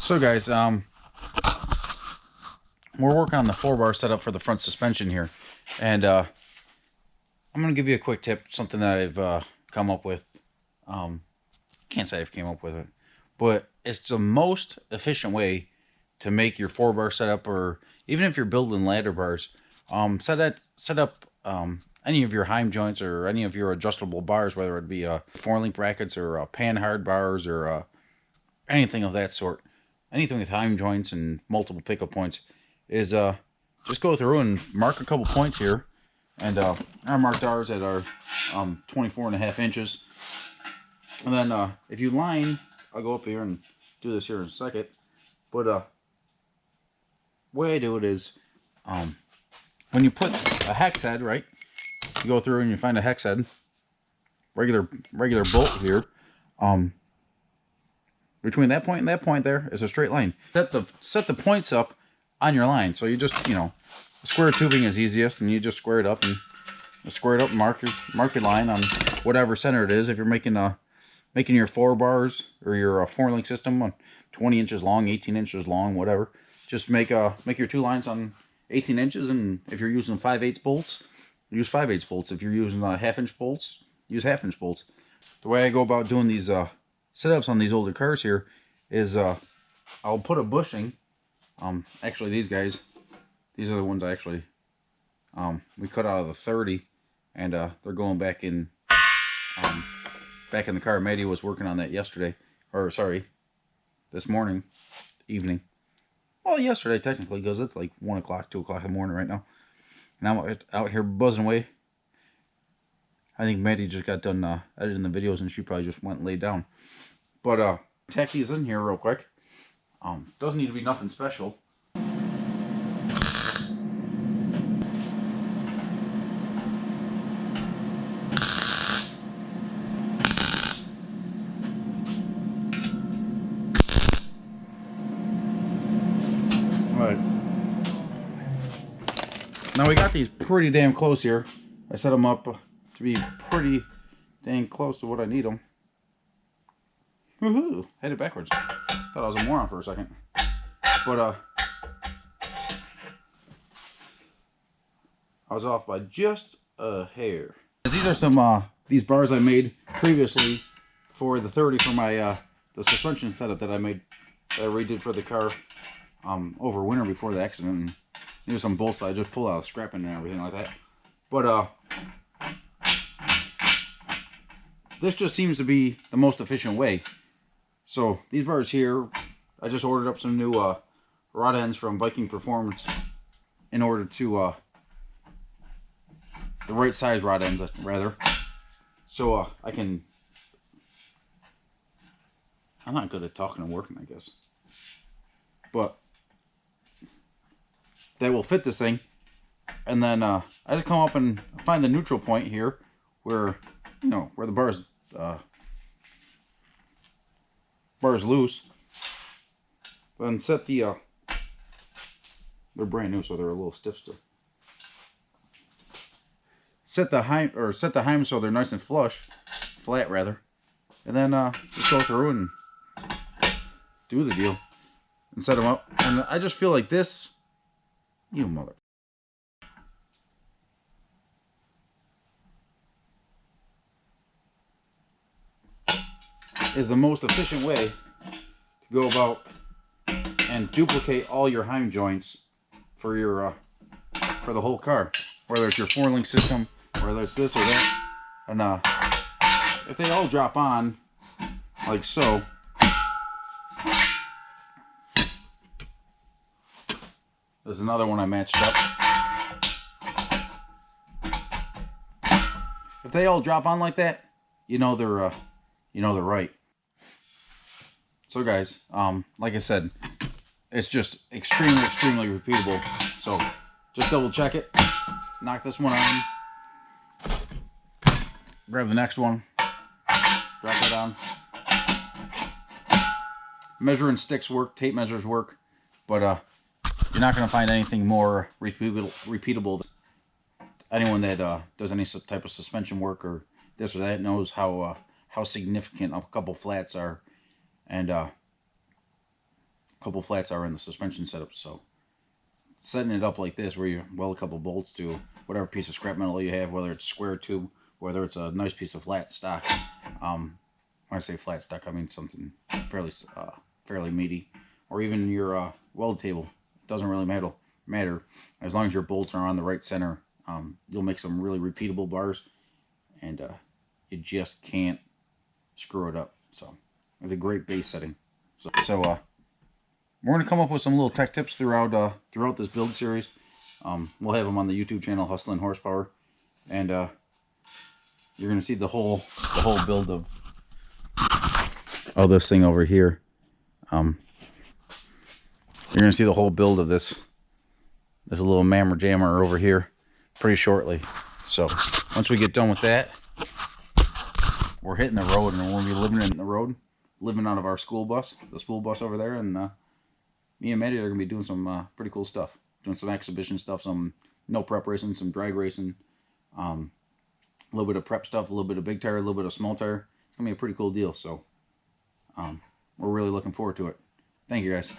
So guys, we're working on the 4-bar setup for the front suspension here, and I'm gonna give you a quick tip, something that I've come up with. Can't say I've came up with it, but it's the most efficient way to make your 4-bar setup, or even if you're building ladder bars, set up any of your heim joints or any of your adjustable bars, whether it be 4-link brackets or pan hard bars or anything of that sort. Anything with heim joints and multiple pickup points is just go through and mark a couple points here. And I marked ours at our 24.5 inches. And then if you line, I'll go up here and do this here in a second. But the way I do it is when you put a hex head, right? You go through and you find a hex head, regular bolt here. Between that point and that point there is a straight line. Set the points up on your line. So you just, square tubing is easiest, and you just square it up and mark your line on whatever center it is. If you're making your 4 bars or your 4-link system 20 inches long, 18 inches long, whatever, just make your 2 lines on 18 inches. And if you're using 5/8 bolts, use 5/8 bolts. If you're using 1/2-inch bolts, use 1/2-inch bolts. The way I go about doing these setups on these older cars here is I'll put a bushing. Actually, these are the ones I actually we cut out of the 30, and they're going back in the car. Maddie was working on that yesterday, or sorry, this evening. Well, yesterday technically, because it's like 1 o'clock, 2 o'clock in the morning right now, and I'm out here buzzing away. I think Maddie just got done editing the videos, and she probably just went and laid down. But tack these in here real quick. Doesn't need to be nothing special. Alright. Now we got these pretty damn close here. I set them up to be pretty dang close to what I need them. Woohoo! Headed backwards. Thought I was a moron for a second. But I was off by just a hair. These are some these bars I made previously for the 30 for my the suspension setup that I redid for the car over winter before the accident. And these are some bolts I just pulled out of scrapping and everything like that. But this just seems to be the most efficient way. So these bars here, I just ordered up some new rod ends from Viking Performance in order to the right size rod ends rather. So I can. I'm not good at talking and working, I guess, but they will fit this thing. And then I just come up and find the neutral point here, where where the bars loose. Then set the they're brand new, so they're a little stiff still. Set the heim so they're nice and flat rather, and then just go through and do the deal and set them up. And I just feel like this, you mother. Is the most efficient way to go about and duplicate all your heim joints for your for the whole car, whether it's your 4-link system, whether it's this or that. And if they all drop on like so, there's another one I matched up. If they all drop on like that, they're right. So guys, like I said, it's just extremely repeatable. So just double check it. Knock this one on. Grab the next one. Drop that on. Measuring sticks work. Tape measures work. But you're not going to find anything more repeatable. Anyone that does any type of suspension work or this or that knows how significant a couple flats are. And couple flats are in the suspension setup. So setting it up like this, where you weld a couple bolts to whatever piece of scrap metal you have, whether it's square tube, whether it's a nice piece of flat stock. When I say flat stock, I mean something fairly meaty, or even your weld table. It doesn't really matter as long as your bolts are on the right center. You'll make some really repeatable bars, and you just can't screw it up. So it's a great base setting. So we're gonna come up with some little tech tips throughout this build series. We'll have them on the YouTube channel, Hustlin Horsepower, and you're gonna see the whole build of this thing over here. You're gonna see the whole build of this little mammer jammer over here pretty shortly. So once we get done with that, we're hitting the road, and we're gonna be living in the road, living out of our school bus, the school bus over there, and me and Maddie are gonna be doing some pretty cool stuff, doing some exhibition stuff, some no prep racing, some drag racing, a little bit of prep stuff, a little bit of big tire, a little bit of small tire. It's gonna be a pretty cool deal. So we're really looking forward to it. Thank you, guys.